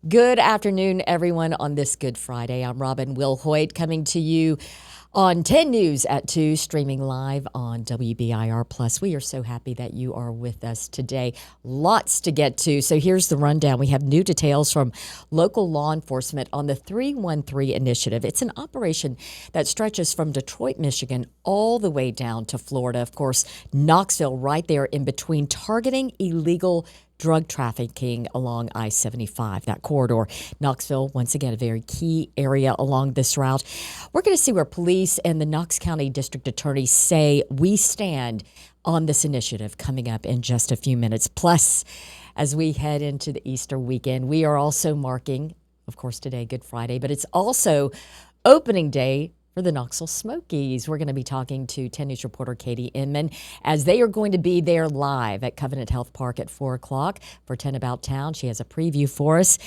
Good afternoon, everyone, on this Good Friday. I'm Robin Wilhoit coming to you on 10 News at 2, streaming live on WBIR Plus. We are so happy that you are with us today. Lots to get to. So here's the rundown. We have new details from local law enforcement on the 313 initiative. It's an operation that stretches from Detroit, Michigan, all the way down to Florida. Of course, Knoxville right there in between, targeting illegal drug trafficking along I-75, that corridor. Knoxville, once again, a very key area along this route. We're going to see where police and the Knox County District Attorney say we stand on this initiative coming up in just a few minutes. Plus, as we head into the Easter weekend, we are also marking, of course, today, Good Friday, but it's also opening day for the Knoxville Smokies. We're going to be talking to 10 News reporter Katie Inman as they are going to be there live at Covenant Health Park at 4 o'clock for 10 About Town. She has a preview for us.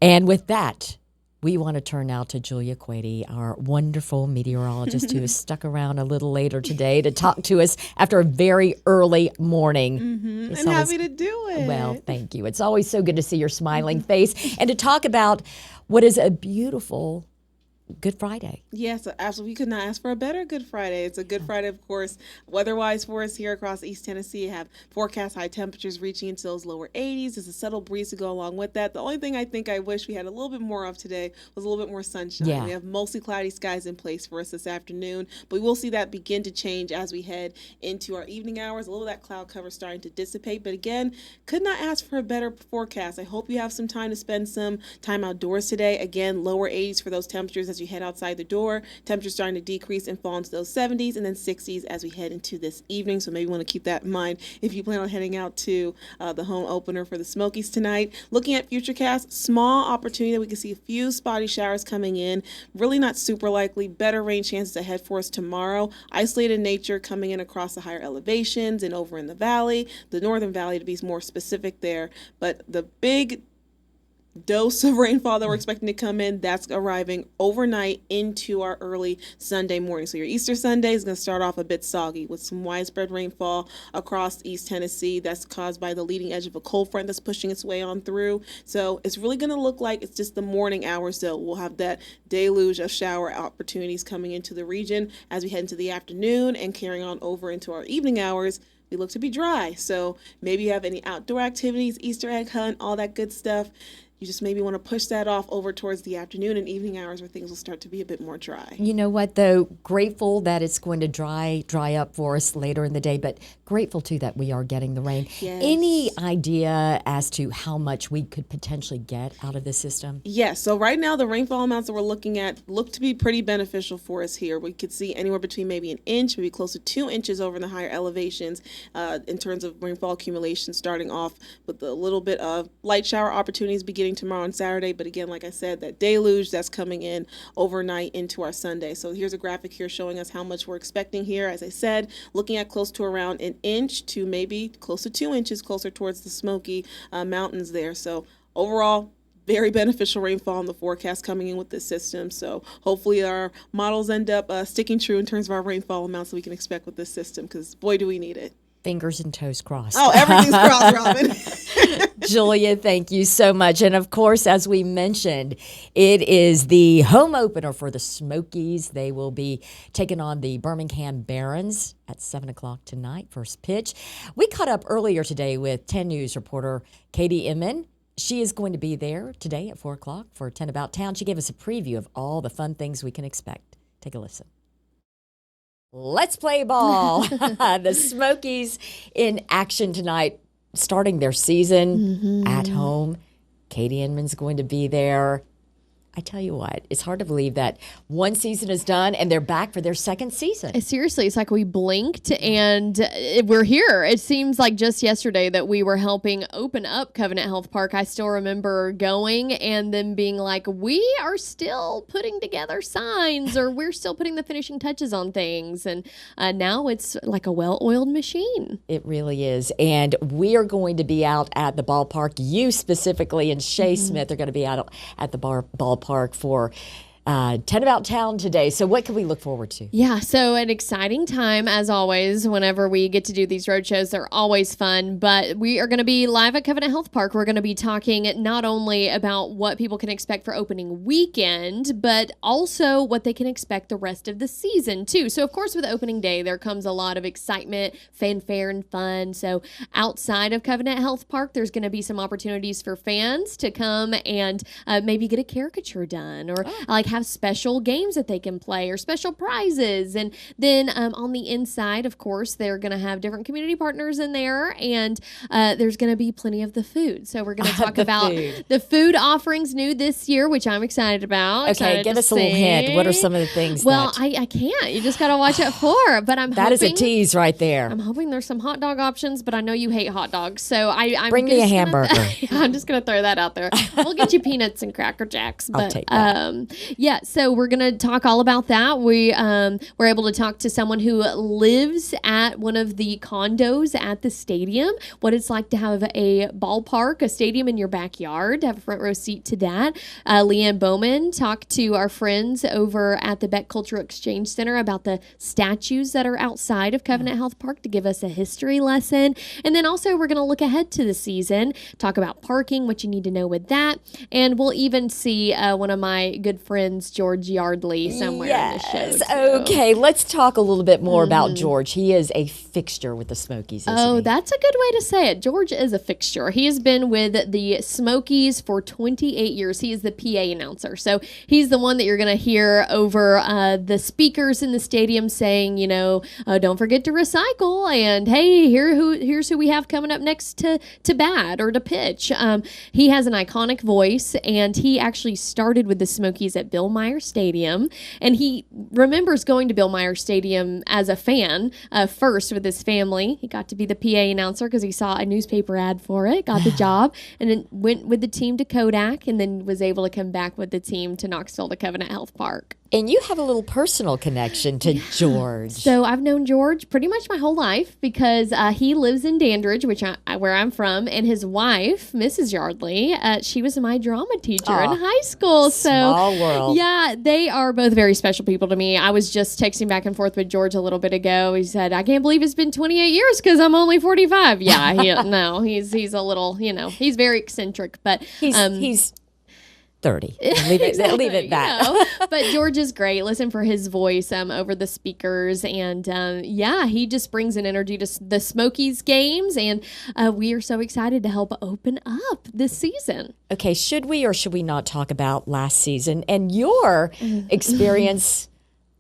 And with that, we want to turn now to Julia Quady, our wonderful meteorologist who is stuck around a little later today to talk to us after a very early morning. And happy to do it. Well, thank you. It's always so good to see your smiling face and to talk about what is a beautiful Good Friday. Yes, absolutely. We could not ask for a better Good Friday. It's a Good Friday, of course, weather-wise for us here across East Tennessee. Have forecast high temperatures reaching into those lower 80s. There's a subtle breeze to go along with that. The only thing I think I wish we had a little bit more of today was a little bit more sunshine. Yeah. We have mostly cloudy skies in place for us this afternoon, but we will see that begin to change as we head into our evening hours. A little of that cloud cover starting to dissipate, but again, could not ask for a better forecast. I hope you have some time to spend some time outdoors today. Again, lower 80s for those temperatures as you head outside the door. Temperatures starting to decrease and fall into those 70s and then 60s as we head into this evening. So maybe you want to keep that in mind if you plan on heading out to the home opener for the Smokies tonight. Looking at Futurecast, small opportunity that we can see a few spotty showers coming in. Really not super likely. Better rain chances ahead for us tomorrow. Isolated nature coming in across the higher elevations and over in the valley, the northern valley to be more specific there. But the big dose of rainfall that we're expecting to come in, that's arriving overnight into our early Sunday morning. So your Easter Sunday is going to start off a bit soggy with some widespread rainfall across East Tennessee. That's caused by the leading edge of a cold front that's pushing its way on through. So it's really going to look like it's just the morning hours, though. We'll have that deluge of shower opportunities coming into the region as we head into the afternoon and carrying on over into our evening hours. We look to be dry. So maybe you have any outdoor activities, Easter egg hunt, all that good stuff. You just maybe want to push that off over towards the afternoon and evening hours where things will start to be a bit more dry. You know what, though? Grateful that it's going to dry up for us later in the day, but grateful, too, that we are getting the rain. Yes. Any idea as to how much we could potentially get out of the system? Yes. So right now, the rainfall amounts that we're looking at look to be pretty beneficial for us here. We could see anywhere between maybe an inch, maybe close to 2 inches over in the higher elevations in terms of rainfall accumulation, starting off with a little bit of light shower opportunities beginning tomorrow and Saturday. But again, like I said, that deluge that's coming in overnight into our Sunday. So here's a graphic here showing us how much we're expecting here. As I said, looking at close to around an inch to maybe close to 2 inches closer towards the Smoky Mountains there. So overall, very beneficial rainfall in the forecast coming in with this system. So hopefully our models end up sticking true in terms of our rainfall amounts that we can expect with this system, because boy, do we need it. Fingers and toes crossed. Oh, everything's crossed, Robin. Julia, thank you so much. And of course, as we mentioned, it is the home opener for the Smokies. They will be taking on the Birmingham Barons at 7 o'clock tonight, first pitch. We caught up earlier today with 10 News reporter Katie Inman. She is going to be there today at 4 o'clock for 10 About Town. She gave us a preview of all the fun things we can expect. Take a listen. Let's play ball. The Smokies in action tonight, starting their season at home. Katie Inman's going to be there. I tell you what, it's hard to believe that one season is done and they're back for their second season. Seriously, it's like we blinked and we're here. It seems like just yesterday that we were helping open up Covenant Health Park. I still remember going and then being like, we are still putting together signs, or we're still putting the finishing touches on things. And now it's like a well-oiled machine. It really is. And we are going to be out at the ballpark. You specifically and Shay Smith are going to be out at the ballpark for 10 About Town today. So what can we look forward to? Yeah, so an exciting time, as always, whenever we get to do these road shows. They're always fun, but we are going to be live at Covenant Health Park. We're going to be talking not only about what people can expect for opening weekend, but also what they can expect the rest of the season, too. So, of course, with opening day, there comes a lot of excitement, fanfare, and fun. So outside of Covenant Health Park, there's going to be some opportunities for fans to come and maybe get a caricature done or like have special games that they can play or special prizes. And then on the inside, of course, they're going to have different community partners in there, and there's going to be plenty of the food. So we're going to talk about the food offerings new this year, which I'm excited about. Okay, give us a little hint. What are some of the things? Well, I can't. You just got to watch it for. But I'm that hoping, is a tease right there. I'm hoping there's some hot dog options, but I know you hate hot dogs, so I'm bring me a hamburger. I'm just gonna throw that out there. We'll get you peanuts and Cracker Jacks. But, I'll take that. Yeah, so we're gonna talk all about that. We were able to talk to someone who lives at one of the condos at the stadium. What it's like to have a ballpark, a stadium in your backyard. To have a front row seat to that. Leanne Bowman talked to our friends over at the Beck Cultural Exchange Center about the statues that are outside of Covenant Health Park to give us a history lesson. And then also we're going to look ahead to the season, talk about parking, what you need to know with that. And we'll even see one of my good friends, George Yardley, somewhere in the show. Too. Okay, let's talk a little bit more about George. He is a fixture with the Smokies, isn't he? That's a good way to say it. George is a fixture. He has been with the Smokies for 28 years. He is the PA announcer. So he's the one that you're going to hear over the speakers in the stadium saying, you know, don't forget to recycle, and hey, here's who we have coming up next to bat or to pitch. He has an iconic voice, and he actually started with the Smokies at Bill Meyer Stadium, and he remembers going to Bill Meyer Stadium as a fan first with his family. He got to be the PA announcer because he saw a newspaper ad for it, got the job, and then went with the team to Kodak, and then was able to come back with the team to Knoxville to Covenant Health Park. And you have a little personal connection to George. So I've known George pretty much my whole life because he lives in Dandridge, which where I'm from, and his wife, Mrs. Yardley, she was my drama teacher in high school. So small world. Yeah, they are both very special people to me. I was just texting back and forth with George a little bit ago. He said, "I can't believe it's been 28 years because I'm only 45." Yeah, no, he's a little, he's very eccentric, but he's 30. Leave it that. But George is great. Listen for his voice over the speakers. And he just brings an energy to the Smokies games. And we are so excited to help open up this season. Okay, should we or should we not talk about last season and your experience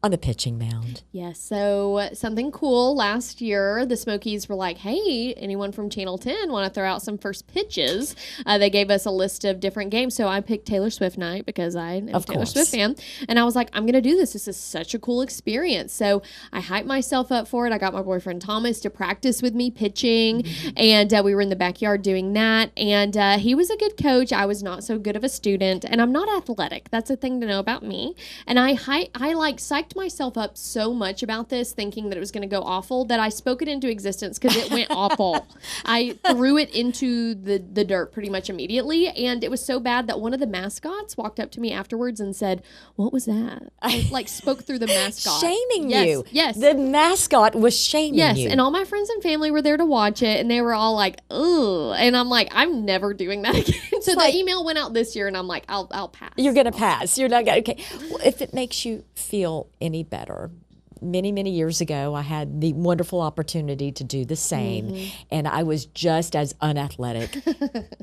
on the pitching mound? Yes, so something cool. Last year, the Smokies were like, hey, anyone from Channel 10 want to throw out some first pitches? They gave us a list of different games. So I picked Taylor Swift night because I am a Taylor Swift fan. And I was like, I'm going to do this. This is such a cool experience. So I hyped myself up for it. I got my boyfriend Thomas to practice with me pitching. And we were in the backyard doing that. And he was a good coach. I was not so good of a student. And I'm not athletic. That's a thing to know about me. And I psyched myself up so much about this, thinking that it was going to go awful, that I spoke it into existence because it went awful. I threw it into the dirt pretty much immediately, and it was so bad that one of the mascots walked up to me afterwards and said, "What was that?" I spoke through the mascot. Shaming you. Yes. The mascot was shaming you. Yes, and all my friends and family were there to watch it, and they were all like, "Ugh," and I'm like, I'm never doing that again. So the email went out this year, and I'm like, I'll pass. You're going to pass. You're not going to. Okay. Well, if it makes you feel any better, many years ago, I had the wonderful opportunity to do the same, and I was just as unathletic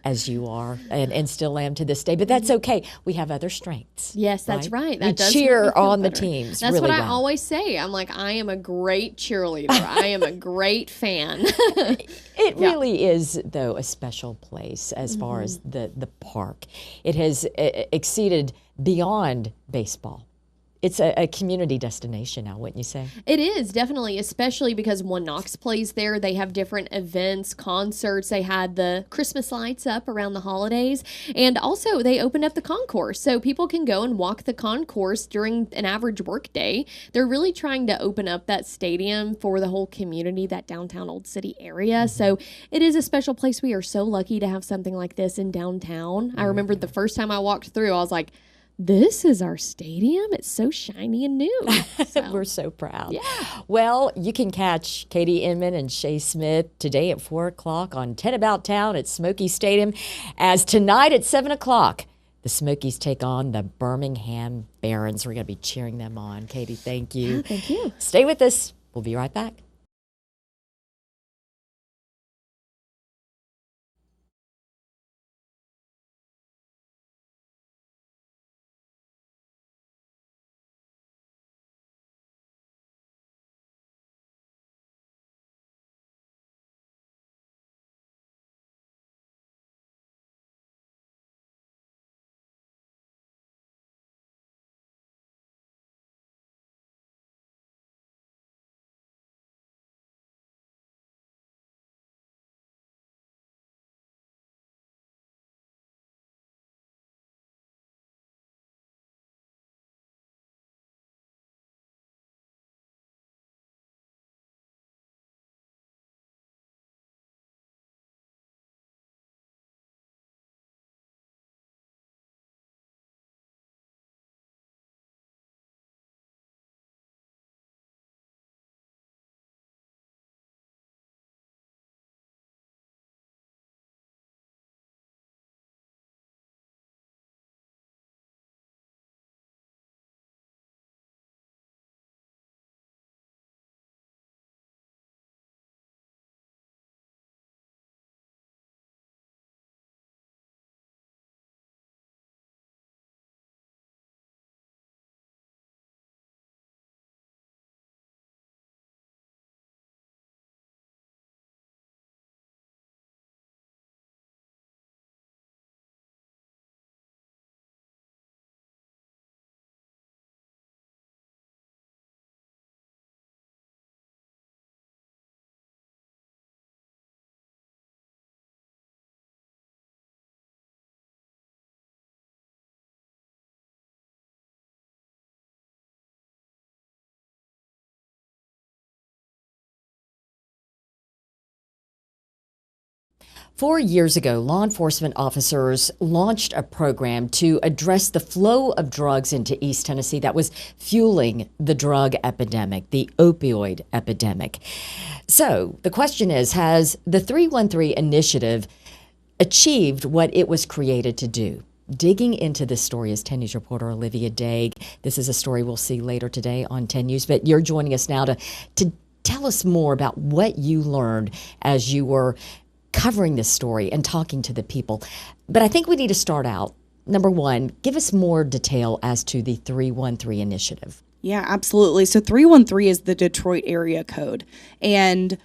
as you are, and still am to this day. But that's okay. We have other strengths. Yes, that's right. That we does cheer make me feel on the better. teams. That's really what I well. always say. I'm like, I am a great cheerleader. I am a great fan. It really is, though, a special place as far as the park. It has exceeded beyond baseball. It's a community destination now, wouldn't you say? It is, definitely, especially because One Knox plays there. They have different events, concerts. They had the Christmas lights up around the holidays. And also, they opened up the concourse. So people can go and walk the concourse during an average work day. They're really trying to open up that stadium for the whole community, that downtown Old City area. So it is a special place. We are so lucky to have something like this in downtown. I remember the first time I walked through, I was like, this is our stadium. It's so shiny and new. So, We're so proud. Yeah. Well, you can catch Katie Inman and Shay Smith today at 4 o'clock on 10 About Town at Smoky Stadium, as tonight at 7 o'clock, the Smokies take on the Birmingham Barons. We're going to be cheering them on. Katie, thank you. Yeah, thank you. Stay with us. We'll be right back. Four years ago, law enforcement officers launched a program to address the flow of drugs into East Tennessee that was fueling the drug epidemic, the opioid epidemic. So the question is, has the 313 initiative achieved what it was created to do? Digging into this story is 10 News reporter Olivia Daig. This is a story we'll see later today on 10 News, but you're joining us now to tell us more about what you learned as you were covering this story and talking to the people. But I think we need to start out. Number one, give us more detail as to the 313 initiative. Yeah, absolutely. So 313 is the Detroit area code. And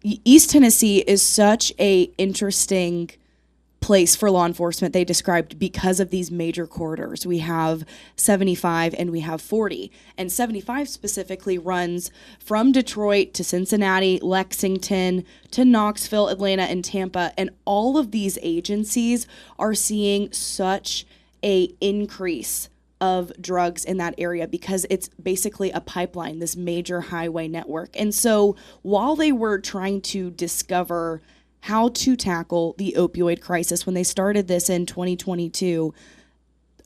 East Tennessee is such a interesting place for law enforcement, they described, because of these major corridors. We have 75 and we have 40. And 75 specifically runs from Detroit to Cincinnati, Lexington, to Knoxville, Atlanta, and Tampa. And all of these agencies are seeing such a increase of drugs in that area because it's basically a pipeline, this major highway network. And so while they were trying to discover how to tackle the opioid crisis, when they started this in 2022,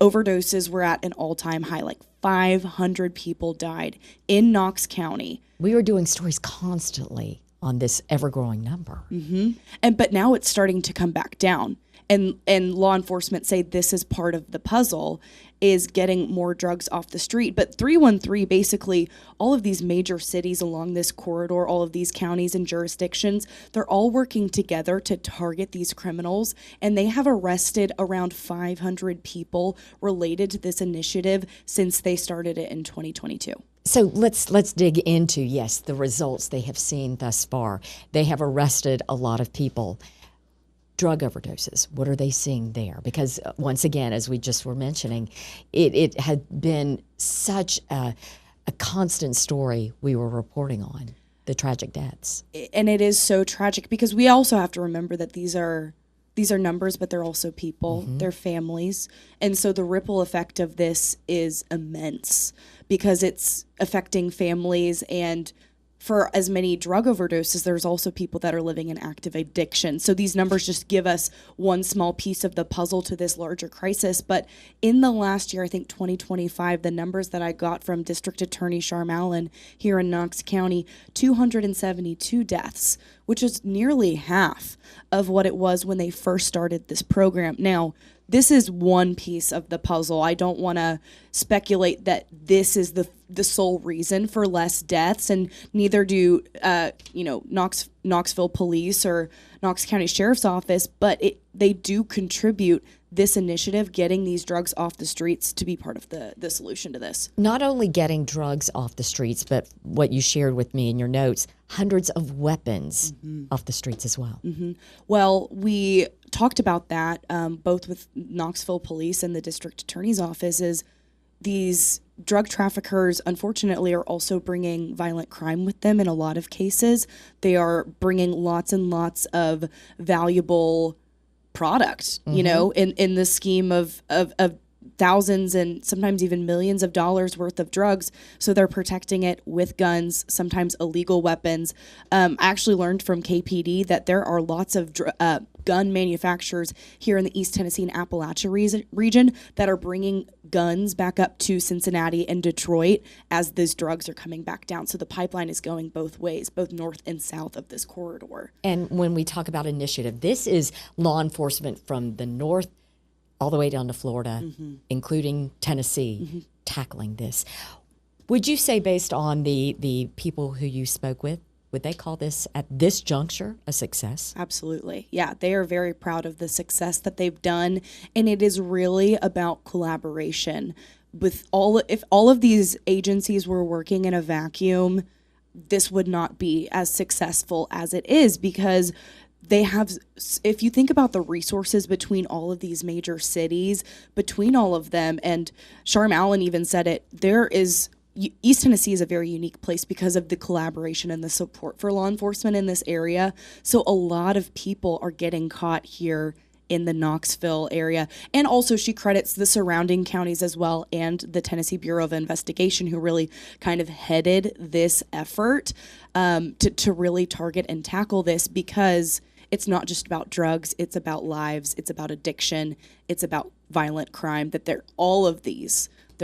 overdoses were at an all-time high. Like 500 people died in Knox County. We were doing stories constantly on this ever-growing number. But now it's starting to come back down. And law enforcement say this is part of the puzzle, is getting more drugs off the street. But 313, basically, all of these major cities along this corridor, all of these counties and jurisdictions, they're all working together to target these criminals. And they have arrested around 500 people related to this initiative since they started it in 2022. So let's dig into, yes, the results they have seen thus far. They have arrested a lot of people. Drug overdoses, what are they seeing there? Because once again, as we just were mentioning, it had been such a constant story we were reporting on, the tragic deaths. And it is so tragic because we also have to remember that these are numbers, but they're also people, they're families. And so the ripple effect of this is immense because it's affecting families and for as many drug overdoses, there's also people that are living in active addiction. So these numbers just give us one small piece of the puzzle to this larger crisis. But in the last year, I think 2025, the numbers that I got from District Attorney Sharm Allen here in Knox County, 272 deaths, which is nearly half of what it was when they first started this program. Now, this is one piece of the puzzle. I don't want to speculate that this is the sole reason for less deaths, and neither do Knoxville Police or Knox County Sheriff's Office. But they do contribute, this initiative, getting these drugs off the streets, to be part of the solution to this. Not only getting drugs off the streets, but what you shared with me in your notes, hundreds of weapons off the streets as well. Well, we talked about that both with Knoxville Police and the District Attorney's Office. Is these drug traffickers, unfortunately, are also bringing violent crime with them in a lot of cases. They are bringing lots and lots of valuable product, you know, in the scheme of thousands and sometimes even millions of dollars worth of drugs. So they're protecting it with guns, sometimes illegal weapons. I actually learned from KPD that there are lots of gun manufacturers here in the East Tennessee and Appalachia region that are bringing guns back up to Cincinnati and Detroit as these drugs are coming back down. So the pipeline is going both ways, both north and south of this corridor. And when we talk about initiative, this is law enforcement from the north all the way down to Florida, including Tennessee, tackling this. Would you say, based on the people who you spoke with, would they call this, at this juncture, a success? Absolutely. Yeah, they are very proud of the success that they've done, and it is really about collaboration. If all of these agencies were working in a vacuum, this would not be as successful as it is, because they have, if you think about the resources between all of these major cities, between all of them, and Sharm Allen even said it, East Tennessee is a very unique place because of the collaboration and the support for law enforcement in this area. So a lot of people are getting caught here in the Knoxville area. And also she credits the surrounding counties as well, and the Tennessee Bureau of Investigation, who really kind of headed this effort to really target and tackle this, because it's not just about drugs, it's about lives, it's about addiction, it's about violent crime, that they're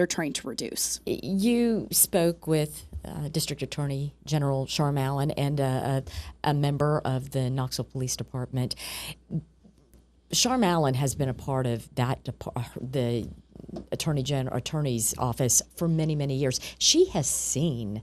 trying to reduce. You spoke with District Attorney General Sharm Allen and a member of the Knoxville Police Department. Sharm Allen has been a part of the Attorney's office for many, many years. She has seen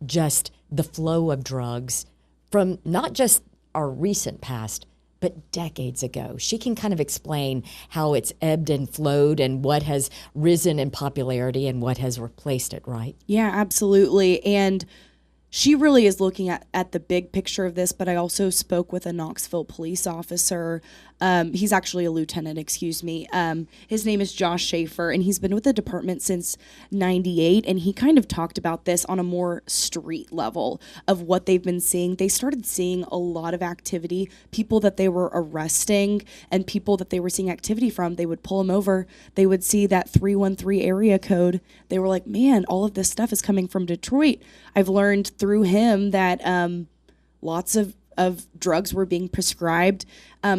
just the flow of drugs from not just our recent past, but decades ago. She can kind of explain how it's ebbed and flowed and what has risen in popularity and what has replaced it, right? Yeah, absolutely. And she really is looking at the big picture of this, but I also spoke with a Knoxville police officer. He's actually a lieutenant, excuse me. His name is Josh Schaefer, and he's been with the department since '98, and he kind of talked about this on a more street level of what they've been seeing. They started seeing a lot of activity, people that they were arresting and people that they were seeing activity from. They would pull them over. They would see that 313 area code. They were like, man, all of this stuff is coming from Detroit. I've learned through him that lots of drugs were being prescribed.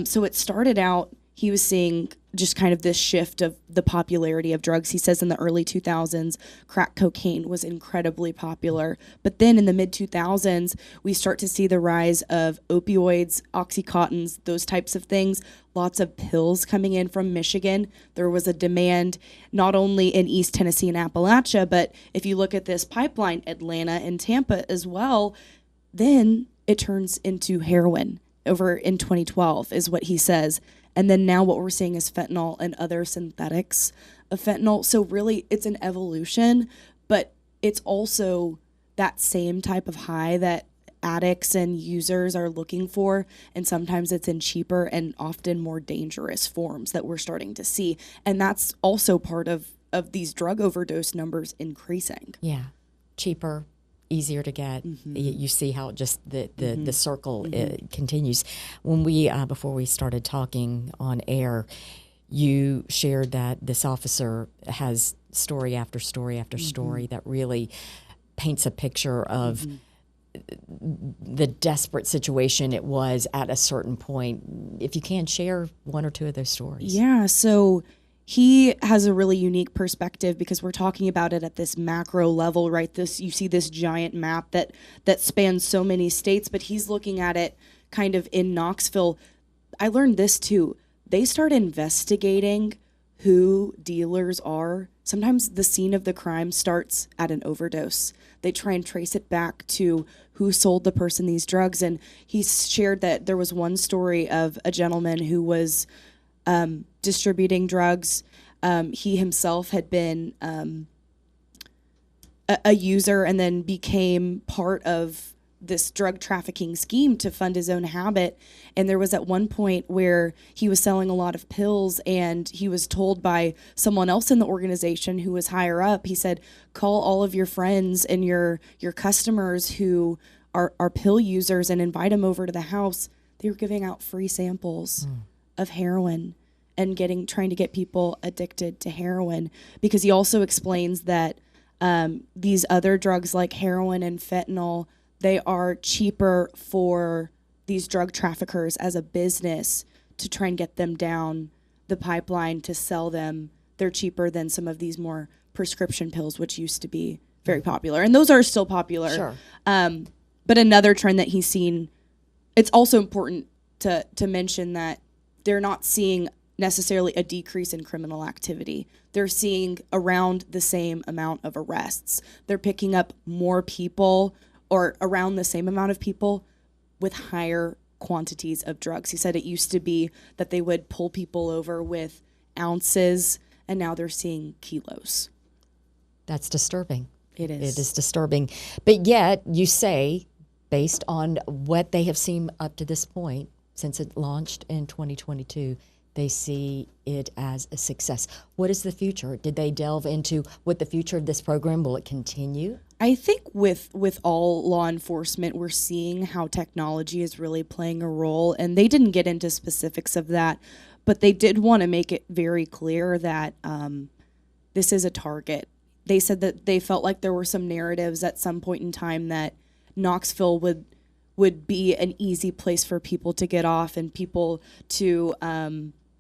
So it started out, he was seeing just kind of this shift of the popularity of drugs. He says in the early 2000s, crack cocaine was incredibly popular. But then in the mid-2000s, we start to see the rise of opioids, Oxycontins, those types of things. Lots of pills coming in from Michigan. There was a demand not only in East Tennessee and Appalachia, but if you look at this pipeline, Atlanta and Tampa as well, then it turns into heroin over in 2012 is what he says. And then now what we're seeing is fentanyl and other synthetics of fentanyl. So really it's an evolution, but it's also that same type of high that addicts and users are looking for. And sometimes it's in cheaper and often more dangerous forms that we're starting to see. And that's also part of these drug overdose numbers increasing. Yeah, cheaper, easier to get. You see how just the circle continues. When we before we started talking on air, you shared that this officer has story after story after story that really paints a picture of the desperate situation it was at a certain point. If you can share one or two of those stories. Yeah, so he has a really unique perspective because we're talking about it at this macro level, right? You see this giant map that spans so many states, but he's looking at it kind of in Knoxville. I learned this too. They start investigating who dealers are. Sometimes the scene of the crime starts at an overdose. They try and trace it back to who sold the person these drugs. And he shared that there was one story of a gentleman who was distributing drugs. He himself had been a user and then became part of this drug trafficking scheme to fund his own habit. And there was at one point where he was selling a lot of pills, and he was told by someone else in the organization who was higher up, he said, call all of your friends and your customers who are pill users and invite them over to the house. They were giving out free samples of heroin and trying to get people addicted to heroin, because he also explains that these other drugs like heroin and fentanyl, they are cheaper for these drug traffickers as a business to try and get them down the pipeline to sell them. They're cheaper than some of these more prescription pills, which used to be very popular. And those are still popular. Sure. But another trend that he's seen, it's also important to mention that they're not seeing necessarily a decrease in criminal activity. They're seeing around the same amount of arrests. They're picking up more people, or around the same amount of people, with higher quantities of drugs. He said it used to be that they would pull people over with ounces, and now they're seeing kilos. That's disturbing. It is. It is disturbing. But yet, you say, based on what they have seen up to this point, since it launched in 2022, they see it as a success. What is the future? Did they delve into what the future of this program? Will it continue? I think with all law enforcement, we're seeing how technology is really playing a role, and they didn't get into specifics of that, but they did want to make it very clear that this is a target. They said that they felt like there were some narratives at some point in time that Knoxville would be an easy place for people to get off and people to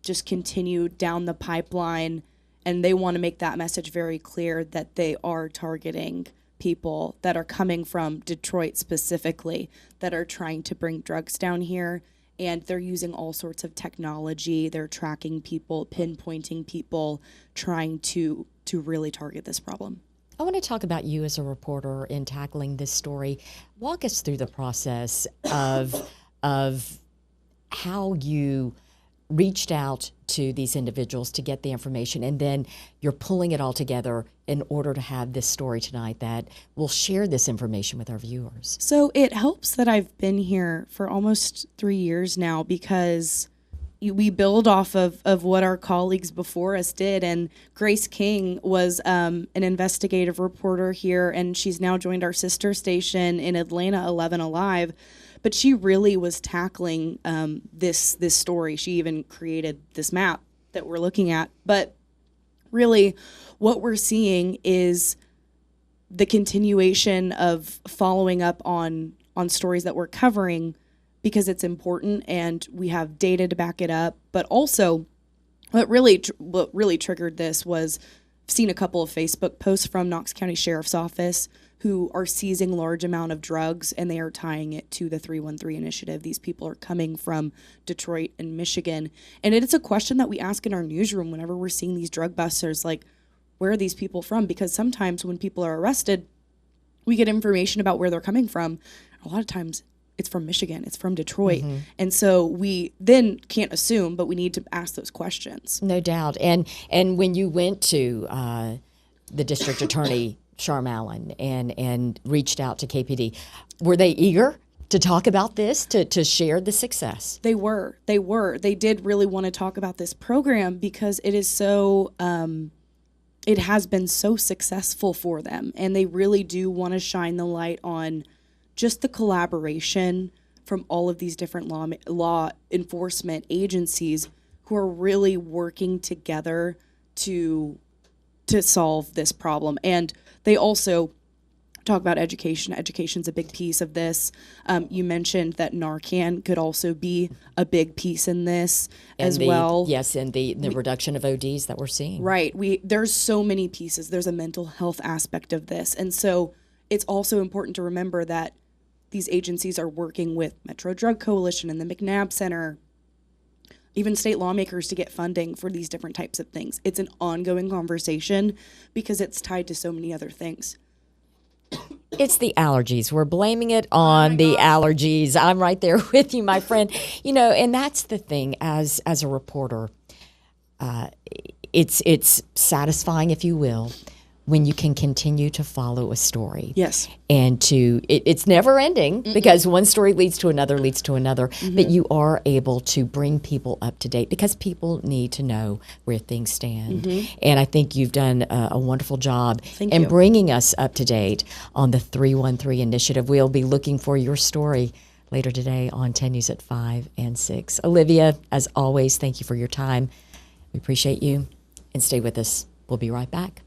just continue down the pipeline, and they want to make that message very clear that they are targeting people that are coming from Detroit specifically, that are trying to bring drugs down here, and they're using all sorts of technology. They're tracking people, pinpointing people, trying to really target this problem. I want to talk about you as a reporter in tackling this story. Walk us through the process of how you reached out to these individuals to get the information, and then you're pulling it all together in order to have this story tonight that will share this information with our viewers. So it helps that I've been here for almost 3 years now, because we build off of what our colleagues before us did. And Grace King was an investigative reporter here, and she's now joined our sister station in Atlanta, 11 Alive. But she really was tackling this story. She even created this map that we're looking at. But really, what we're seeing is the continuation of following up on stories that we're covering, because it's important and we have data to back it up. But also, what really triggered this was, I've seen a couple of Facebook posts from Knox County Sheriff's Office who are seizing large amount of drugs, and they are tying it to the 313 initiative. These people are coming from Detroit and Michigan. And it's a question that we ask in our newsroom whenever we're seeing these drug busters, like, where are these people from? Because sometimes when people are arrested, we get information about where they're coming from. A lot of times it's from Michigan, it's from Detroit. Mm-hmm. And so we then can't assume, but we need to ask those questions. No doubt. And when you went to the district attorney, Sharm Allen, and reached out to KPD, were they eager to talk about this, to share the success? They were. They did really want to talk about this program because it is so, it has been so successful for them. And they really do want to shine the light on just the collaboration from all of these different law enforcement agencies who are really working together to solve this problem. And they also talk about education. Education's a big piece of this. You mentioned that Narcan could also be a big piece in this as well. Yes, and the reduction of ODs that we're seeing. Right. There's so many pieces. There's a mental health aspect of this. And so it's also important to remember that these agencies are working with Metro Drug Coalition and the McNabb Center, even state lawmakers, to get funding for these different types of things. It's an ongoing conversation because it's tied to so many other things. It's the allergies. We're blaming it on the allergies. I'm right there with you, my friend. And that's the thing as a reporter. It's satisfying, if you will, when you can continue to follow a story. Yes. And it's never ending because one story leads to another, but you are able to bring people up to date because people need to know where things stand. And I think you've done a wonderful job in bringing us up to date on the 313 initiative. We'll be looking for your story later today on 10 News at 5 and 6. Olivia, as always, thank you for your time. We appreciate you, and stay with us. We'll be right back.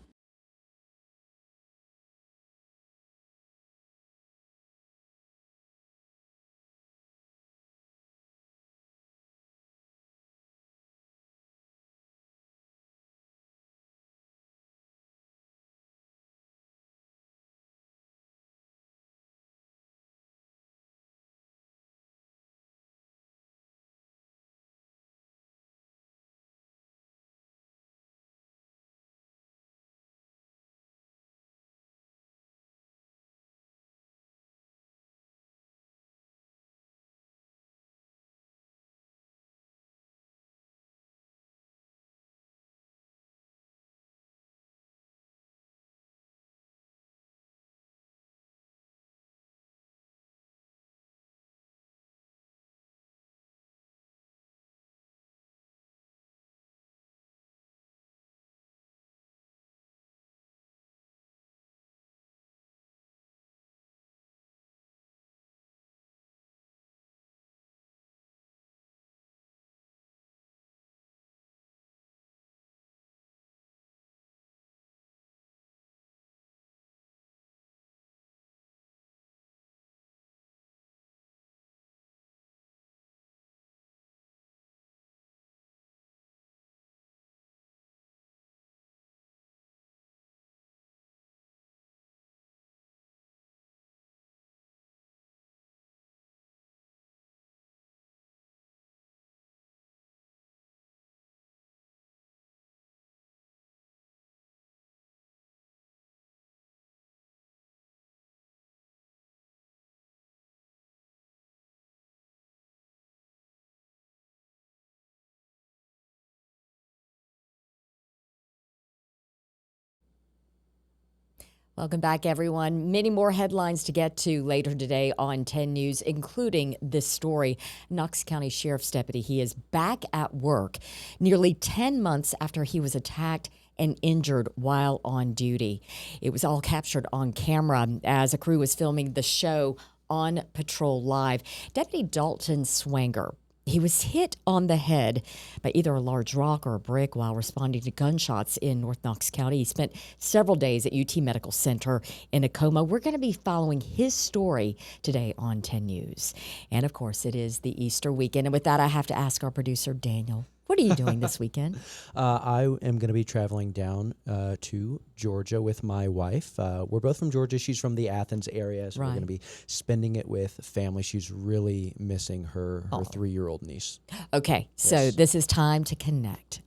Welcome back, everyone. Many more headlines to get to later today on 10 News, including this story. Knox County Sheriff's deputy, he is back at work nearly 10 months after he was attacked and injured while on duty. It was all captured on camera as a crew was filming the show on Patrol Live. Deputy Dalton Swanger, he was hit on the head by either a large rock or a brick while responding to gunshots in North Knox County. He spent several days at UT Medical Center in a coma. We're going to be following his story today on 10 News. And, of course, it is the Easter weekend. And with that, I have to ask our producer, Daniel, what are you doing this weekend? I am going to be traveling down to Georgia with my wife. We're both from Georgia. She's from the Athens area, so we're going to be spending it with family. She's really missing her 3-year-old niece. Okay, so this is time to connect,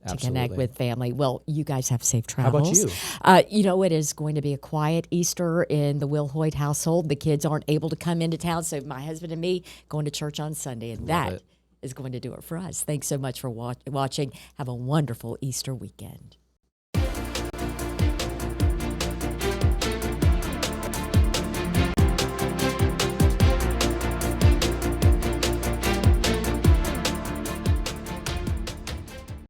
with family. Well, you guys have safe travels. How about you? You know, it is going to be a quiet Easter in the Wilhoit household. The kids aren't able to come into town, so my husband and me going to church on Sunday, and that is going to do it for us. Thanks so much for watching. Have a wonderful Easter weekend.